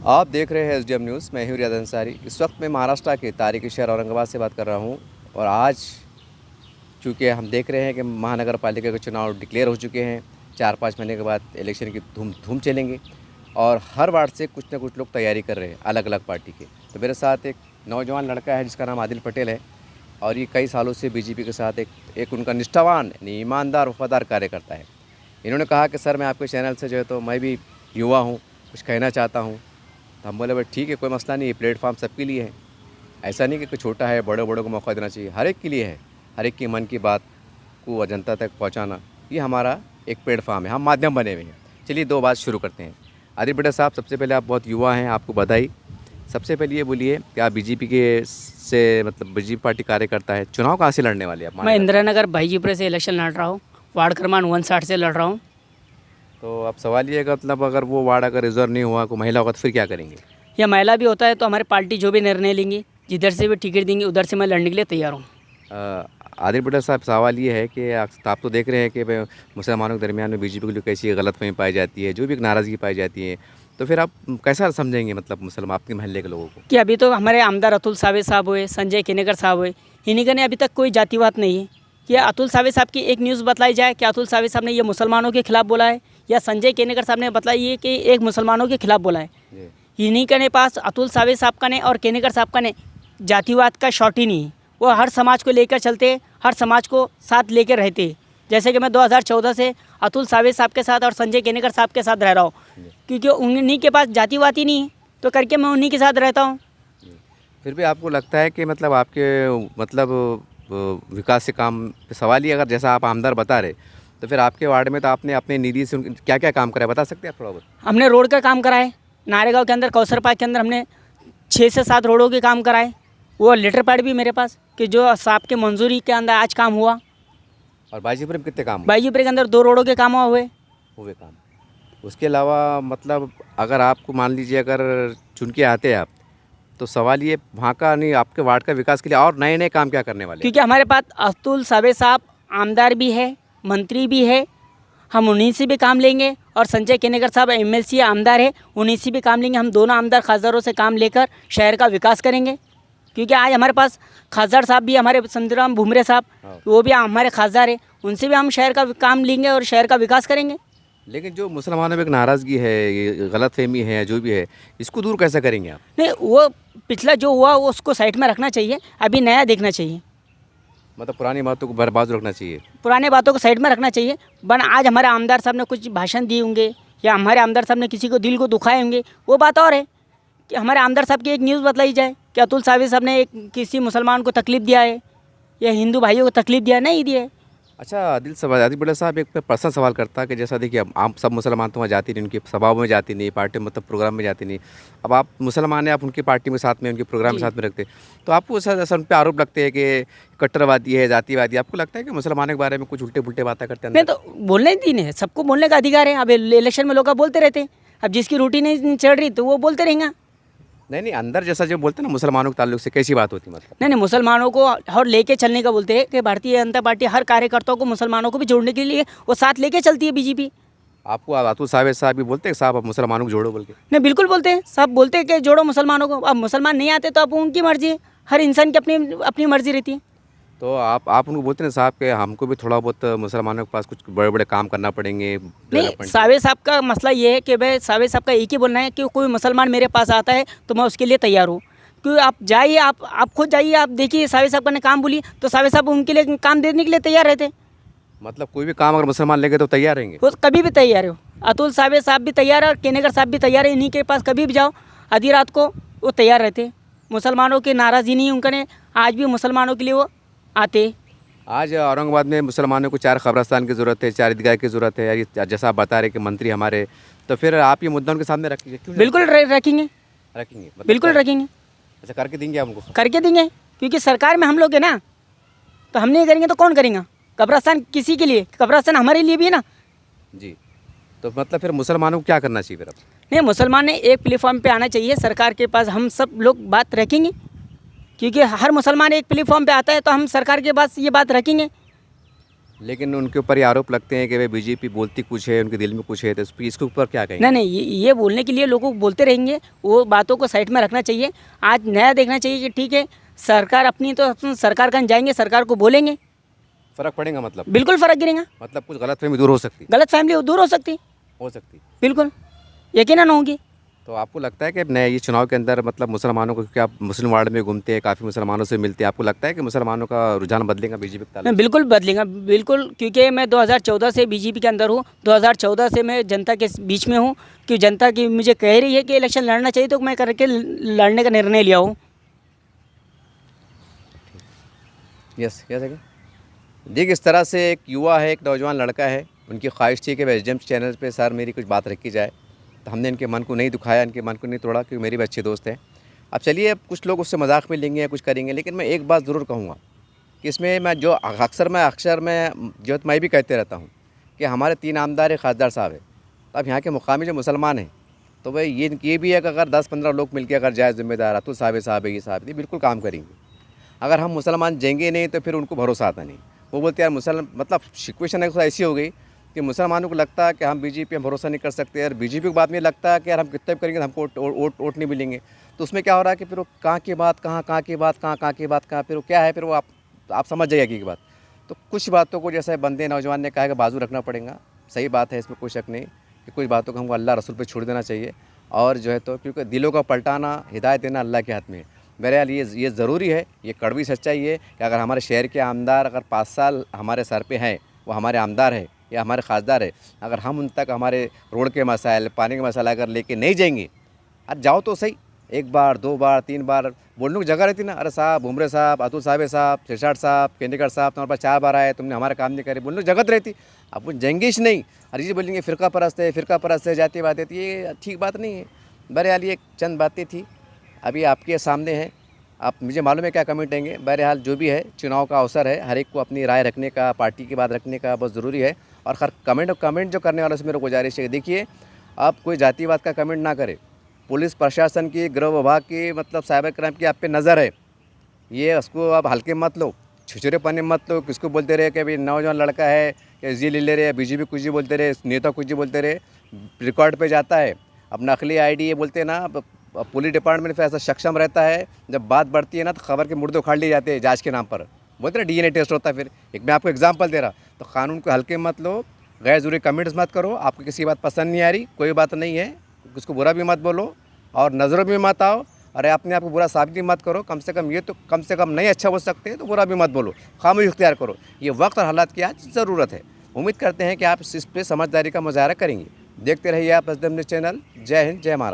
आप देख रहे हैं एसडीएम न्यूज़। मैं हूं रियाद अंसारी। इस वक्त मैं महाराष्ट्र के तारीखी शहर औरंगाबाद से बात कर रहा हूं और आज चूँकि हम देख रहे हैं कि महानगर पालिका के चुनाव डिक्लेयर हो चुके हैं। 4-5 महीने के बाद इलेक्शन की धूम चलेंगे और हर वार्ड से कुछ न कुछ लोग तैयारी कर रहे हैं अलग अलग पार्टी के। तो मेरे साथ एक नौजवान लड़का है जिसका नाम आदिल पटेल है और ये कई सालों से बीजेपी के साथ एक उनका निष्ठावान यानी ईमानदार वफादार कार्यकर्ता है। इन्होंने कहा कि सर मैं आपके चैनल से जो है तो मैं भी युवा हूँ, कुछ कहना चाहता हूँ। तो हम बोले भाई ठीक है, कोई मसला नहीं, ये प्लेटफॉर्म सबके लिए है। ऐसा नहीं कि कोई छोटा है, बड़े को मौका देना चाहिए, हर एक के लिए है। हर एक की मन की बात को जनता तक पहुंचाना ये हमारा एक प्लेटफॉर्म है, हम माध्यम बने हुए हैं। चलिए 2 बात शुरू करते हैं। आदिल पटेल साहब, सबसे पहले आप बहुत युवा हैं, आपको बधाई। सबसे पहले ये बोलिए कि आप बीजेपी बीजेपी पार्टी कार्यकर्ता है, चुनाव कहाँ से लड़ने वाले आप? मैं इंदिरा नगर भाईजीपुरे से इलेक्शन लड़ रहा हूँ, वार्ड क्रमांक 59 से लड़ रहा हूँ। तो अब सवाल ये है कि मतलब अगर वो वार्ड अगर रिजर्व नहीं हुआ, कोई महिला होगा तो फिर क्या करेंगे? या महिला भी होता है तो हमारी पार्टी जो भी निर्णय लेंगी, जिधर से भी टिकट देंगी उधर से मैं लड़ने के लिए तैयार हूँ। आदिल पटेल साहब, सवाल ये है कि आप तो देख रहे हैं कि मुसलमानों के दरमियान में बीजेपी के लिए कैसी गलतफहमी पाई जाती है, जो भी एक नाराज़गी पाई जाती है, तो फिर आप कैसा समझेंगे मतलब मुसलमान आपके महल्ले के लोगों को? कि अभी तो हमारे आमदार अतुल सावे साहब हुए, संजय केनेकर साहब हुए, इन्हीं का ने अभी तक कोई जातिवाद नहीं है। कि अतुल सावे साहब की एक न्यूज़ बतलाई जाए कि अतुल सावे साहब ने ये मुसलमानों के खिलाफ बोला है, या संजय केनेकर साहब ने बताई है कि एक मुसलमानों के खिलाफ बोला है। इन्हीं के पास अतुल सावे साहब का ने और केनेकर साहब का ने जातिवाद का शॉट ही नहीं है। वो हर समाज को लेकर चलते, हर समाज को साथ लेकर रहते। जैसे कि मैं 2014 से अतुल सावे साहब के साथ और संजय केनेकर साहब के साथ रह रहा हूँ, क्योंकि उन्हीं के पास जातिवाद ही नहीं है, तो करके मैं उन्हीं के साथ रहता हूँ। फिर भी आपको लगता है कि मतलब आपके विकास से काम पे सवाल ही, अगर जैसा आप आमदार बता रहे, तो फिर आपके वार्ड में तो आपने अपने निधि से क्या क्या काम कराया, बता सकते हैं आप थोड़ा बहुत? हमने रोड का काम कराए, नारेगांव के अंदर कौसर पार्क के अंदर हमने 6 से 7 रोडों के काम कराए। वो लेटर पैड भी मेरे पास कि जो साहब के मंजूरी के अंदर आज काम हुआ। और बाजीपुर में कितने काम? बाईजीपुरे के अंदर 2 रोडों के काम हुए काम। उसके अलावा मतलब अगर आपको मान लीजिए अगर चुन के आते हैं आप, तो सवाल ये वहाँ का नहीं, आपके वार्ड का विकास के लिए और नए काम क्या करने वाले? क्योंकि हमारे पास अतुल सावे साहब आमदार भी है, मंत्री भी है, हम उन्हीं से भी काम लेंगे। और संजय केनेकर साहब एमएलसी आमदार है, उन्हीं से भी काम लेंगे। हम दोनों आमदार खासदारों से काम लेकर शहर का विकास करेंगे। क्योंकि आज हमारे पास खासदार साहब भी, हमारे संतराम भुमरे साहब, वो भी हमारे खासदार है, उनसे भी हम शहर का काम लेंगे और शहर का विकास करेंगे। लेकिन जो मुसलमानों में एक नाराज़गी है, गलतफहमी है, जो भी है, इसको दूर कैसे करेंगे आप? नहीं, वो पिछला जो हुआ वो उसको साइड में रखना चाहिए, अभी नया देखना चाहिए। मतलब पुरानी बातों को बर्बाद रखना चाहिए, पुराने बातों को साइड में रखना चाहिए। बन आज हमारे आमदार साहब ने कुछ भाषण दिए होंगे या हमारे आमदार साहब ने किसी को दिल को दुखाए होंगे, वो बात और है। कि हमारे आमदार साहब की एक न्यूज़ बतलाई जाए कि अतुल सावे साहब ने किसी मुसलमान को तकलीफ़ दिया है या हिंदू भाइयों को तकलीफ़ दिया, नहीं दिया है। अच्छा आदिल पटेल साहब, एक पर्सनल सवाल करता है कि जैसा देखिए आप सब मुसलमान तो वहाँ जाती नहीं, उनकी सभाओं में जाती नहीं, पार्टी मतलब प्रोग्राम में जाती नहीं। अब आप मुसलमान हैं, आप उनकी पार्टी में साथ में, उनके प्रोग्राम में साथ में रखते, तो आपको ऐसा उन पर आरोप लगते हैं कि कट्टरवादी है, जातिवादी। आपको लगता है कि मुसलमानों के बारे में कुछ उल्टे पुल्टे बातें करते हैं? नहीं, तो बोलने दीन है, सबको बोलने का अधिकार है। अब इलेक्शन में लोग बोलते रहते हैं, अब जिसकी रूटीन नहीं चल रही तो वो बोलते रहेंगे। नहीं, अंदर जैसा जो बोलते हैं ना मुसलमानों के ताल्लुक से, कैसी बात होती मतलब? नहीं, मुसलमानों को और लेके चलने का बोलते हैं कि भारतीय जनता पार्टी हर कार्यकर्ताओं को, मुसलमानों को भी जोड़ने के लिए वो साथ लेके चलती है बीजेपी। आपको अतुल सावे साहब भी बोलते हैं साहब आप मुसलमानों को जोड़ो बोल के? नहीं, बिल्कुल बोलते हैं, सब बोलते हैं कि जोड़ो मुसलमानों को। अब मुसलमान नहीं आते तो अब उनकी मर्जी है, हर इंसान की अपनी अपनी मर्जी रहती है। तो आप उनको बोलते हैं साहब कि हमको भी थोड़ा बहुत मुसलमानों के पास कुछ बड़े बड़े काम करना पड़ेंगे? नहीं, सावे साहब का मसला ये है कि भाई सावे साहब का एक ही बोलना है कि कोई मुसलमान मेरे पास आता है तो मैं उसके लिए तैयार हूँ। क्योंकि आप जाइए, आप खुद जाइए, आप देखिए सावे साहब का ने काम बोलिए तो सावे साहब उनके लिए काम देने के लिए तैयार रहते हैं। मतलब कोई भी काम अगर मुसलमान लेंगे तो तैयार रहेंगे? वो कभी भी तैयार हो। अतुल सावे साहब भी तैयार है और केनेकर साहब भी तैयार है। इन्हीं के पास कभी भी जाओ आधी रात को वो तैयार रहते। मुसलमानों की नाराज़गी नहीं उनका ने, आज भी मुसलमानों के लिए वो आते। आज औरंगाबाद में मुसलमानों को 4 कब्रस्तान की ज़रूरत है, 4 ईदगाह की ज़रूरत है। यार जैसा आप बता रहे कि मंत्री हमारे, तो फिर आप ये मुद्दा उनके सामने रखेंगे? क्यों बिल्कुल रखेंगे, मतलब बिल्कुल रखेंगे। अच्छा, करके देंगे आप उनको? करके देंगे, क्योंकि सरकार में हम लोग है ना, तो हम नहीं करेंगे तो कौन करेगा? कब्रस्तान किसी के लिए, कब्रस्तान हमारे लिए भी है ना जी। तो मतलब फिर मुसलमानों को क्या करना चाहिए फिर अब? नहीं, मुसलमान ने एक प्लेटफॉर्म पे आना चाहिए सरकार के पास। हम सब लोग बात रखेंगे, क्योंकि हर मुसलमान एक प्लेटफॉर्म पे आता है तो हम सरकार के पास ये बात रखेंगे। लेकिन उनके ऊपर ये आरोप लगते हैं कि वे बीजेपी बोलती कुछ है, उनके दिल में कुछ है, तो इसके ऊपर क्या कहेंगे? नहीं नहीं, ये बोलने के लिए लोगों को बोलते रहेंगे, वो बातों को साइड में रखना चाहिए। आज नया देखना चाहिए कि ठीक है, सरकार अपनी तो अपन सरकार कन जाएंगे, सरकार को बोलेंगे, फ़र्क पड़ेगा मतलब? बिल्कुल फ़र्क गिरेगा, मतलब कुछ गलतफहमी दूर हो सकती गलत फैमिली दूर हो सकती, हो सकती। बिल्कुल यकीनन होंगी। तो आपको लगता है कि नए ये चुनाव के अंदर मतलब मुसलमानों को, क्योंकि आप मुस्लिम वार्ड में घूमते हैं, काफ़ी मुसलमानों से मिलते हैं, आपको लगता है कि मुसलमानों का रुझान बदलेगा बीजेपी के नहीं, ताल्लुक? बिल्कुल बदलेगा, बिल्कुल, क्योंकि मैं 2014 से बीजेपी के अंदर हूँ, 2014 से मैं जनता के बीच में हूँ, कि जनता की मुझे कह रही है कि इलेक्शन लड़ना चाहिए, तो मैं करके लड़ने का निर्णय लिया हूँ। यस यस है। देखिए, इस तरह से एक युवा है, एक नौजवान लड़का है, उनकी ख्वाहिश थी कि वह एसडीएम चैनल पे सर मेरी कुछ बात रखी जाए, तो हमने इनके मन को नहीं दुखाया, इनके मन को नहीं तोड़ा, क्योंकि मेरी भी अच्छे दोस्त हैं। अब चलिए, अब कुछ लोग उससे मजाक में लेंगे या कुछ करेंगे, लेकिन मैं एक बात ज़रूर कहूँगा कि इसमें मैं जो अक्सर मैं जो मैं भी कहते रहता हूँ कि हमारे 3 आमदार खासदार साहब है। तो अब यहाँ के मुकामी जो मुसलमान हैं, तो वह ये भी है कि अगर 10-15 लोग मिलकर अगर जाए जिम्मेदार अतुल साहब है, ये साहब है, बिल्कुल काम करेंगे। अगर हम मुसलमान जाएंगे नहीं तो फिर उनको भरोसा आता नहीं। वो बोलते यार मतलब सिचुएशन ऐसी हो गई कि मुसलमानों को लगता है कि हम बीजेपी में भरोसा नहीं कर सकते, यार बीजेपी को बाद में लगता है कि यार हम कितना भी करेंगे तो हमको वोट नहीं मिलेंगे। तो उसमें क्या हो रहा है कि फिर वो कहाँ की बात कहाँ की बात कहाँ, फिर वो क्या है, फिर वो आप समझ जाइए की बात। तो कुछ बातों को जैसे बंदे नौजवान ने कहा कि बाजू रखना पड़ेगा, सही बात है, इसमें कोई शक नहीं कि कुछ बातों को हमको अल्लाह रसूल पे छोड़ देना चाहिए। और जो है तो क्योंकि दिलों का पलटाना, हिदायत देना अल्लाह के हाथ में है। बहरहाल ये ज़रूरी है, ये कड़वी सच्चाई है कि अगर हमारे शहर के आमदार अगर 5 साल हमारे सर पे हैं, वो हमारे आमदार है या हमारे खासदार है, अगर हम उन तक हमारे रोड के मसाइल, पानी के मसाला अगर लेके नहीं जाएंगे, आज जाओ तो सही, 1 बार 2 बार 3 बार बोलने की जगह रहती ना, अरे साहब भुमरे साहब, अतुल साहब, शेरशाह साहब, केंद्रीकर साहब, तुम्हारे पास 4 बार आए, तुमने हमारा काम नहीं करे, बोलने की जगत रहती। अब वो जाएंगे ही नहीं, अरे जी बोलेंगे फ़िरका परस्त है, जाती बातें, तो ये ठीक बात नहीं है। बहरहाल ये चंद बातें थी, अभी आपके सामने हैं, आप मुझे मालूम है क्या कमेंट देंगे। बहरहाल जो भी है, चुनाव का अवसर है, हर एक को अपनी राय रखने का, पार्टी की बात रखने का बहुत ज़रूरी है। और हर कमेंट जो करने वालों से मेरे गुजारिश है, देखिए आप कोई जातिवाद का कमेंट ना करें। पुलिस प्रशासन की, गृह विभाग की, मतलब साइबर क्राइम की आप पे नज़र है, ये उसको आप हल्के मत लो, छिछोरेपने मत लो। किसको बोलते रहे कि भाई नौजवान लड़का है कि जी ले रहे, बीजेपी कुछ ही बोलते रहे, नेता कुछ ही बोलते रहे, रिकॉर्ड पे जाता है। अब नकली आईडी ये बोलते हैं ना, पुलिस डिपार्टमेंट में ऐसा सक्षम रहता है, जब बात बढ़ती है ना तो खबर के मुर्दे उखाड़ लिए जाते हैं जांच के नाम पर, बोलते हैं डीएनए टेस्ट होता है। फिर एक मैं आपको एग्जांपल दे रहा, तो कानून को हल्के मत लो, गैर ज़रूरी कमेंट्स मत करो। आपको किसी बात पसंद नहीं आ रही, कोई बात नहीं है, उसको बुरा भी मत बोलो और नज़रों में मत आओ। अरे अपने आप को बुरा साबित भी मत करो, कम से कम नहीं अच्छा बोल सकते तो बुरा भी मत बोलो, खामोश इख्तियार करो। ये वक्त और हालात की आज ज़रूरत है। उम्मीद करते हैं कि आप इस पर समझदारी का मुजाहरा करेंगे। देखते रहिए आप एसडीएम न्यूज़ चैनल। जय हिंद, जय महाराष्ट्र।